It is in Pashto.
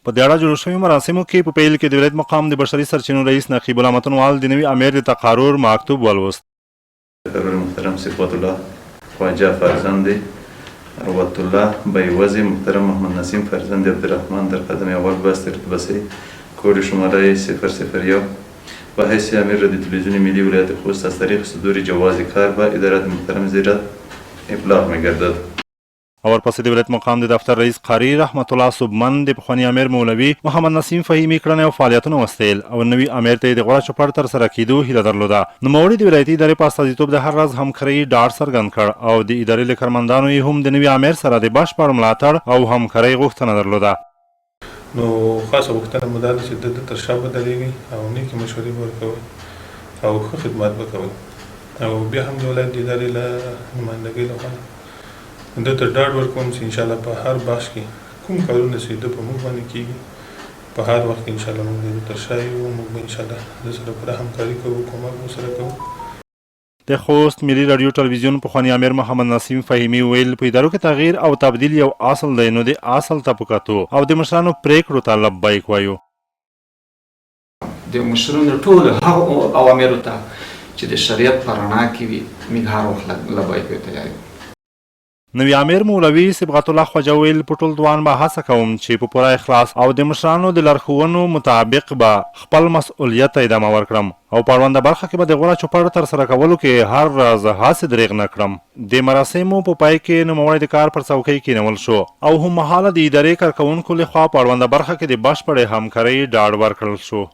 په دې اړه جوړ شوي مراسمو کې په پیل کې د ولایت مقام د بشري سرچینو رئیس نقیب الله متنوال د نوي امیر د تقارر مکتوب ولوست. محترم صفوت الله خواجه فرزند روت الله بیوزی محترم محمد نسیم فرزند عبدالرحمن در قدم اول بست ارتباطی کود شماره 001 و حیث امیر رادیو تلویزیون ملی ولایت خوست از طریق صدور جواز کار به ادارات محترم زیرت ابلاغ می‌گردد. ورپسې د ولایت مقام د دفتر رئیس قاری رحمت الله صبمن د پخواني امیر مولوي محمد نسیم فهیمي کړنې او فعالیتونه وستایل او نوي امیر ته یې د غوره چوپړ ترسره کېدو هیله درلوده. نوموړي د ولایتي ادارې په استازیتوب د هر راز همکارۍ ډاډ څرګند کړ او د ادارې له کارمندانو یې هم د نوي امیر سره د بشپړ ملاتړ او همکارۍ غوښتنه درلوده. نو خاصه غوښتنه مو دا ده چې د تر شا ودرېږي او نیکې مشورې به ورکوئ او ښه خدمت به کوئ او بیا هم د ولایت د ادارې له نمایندګۍ لخوا ده ته ډاډ ورکوم چې انشاءالله په هر بخش کې کوم کارونه چې ده په موږ باندې کېږي په هر وخت کې انشاءالله موږ د تر شا یو موږ به انشاءالله د سره پوره همکاري کوو کومک ورسره کوو. د خوست ملي راډیو ټلویزیون پخواني امیر محمد نسیم فهیمي ویل په ادارو کې تغییر او تبدیل یو اصل دی نو د اصل ته په کتو او د مشرانو پریکړو ته لبیک وایو. د مشرانو ټولو هغو اوامرو ته چې د شریعت په رڼا کې وي موږ هر وخت لبیک ته تیار یو. نوی امیر مولوي صبغت الله خواجه ویل په ټول دوان به هڅه کوم چې په پوره اخلاص او د مشرانو د لارښوونو مطابق به خپل مسؤلیت ته ادامه ورکړم او په اړونده برخه کې به د غوره چوپړ ترسره کولو کې هر راز هڅې دریغ نه کړم. د مراسمو په پای کې نوموړی د کار پر څوکۍ کېنول شو او هممهاله د ادارې کارکوونکو لخوا په اړونده برخه کې د بشپړې همکارۍ ډاډ ورکړل شو.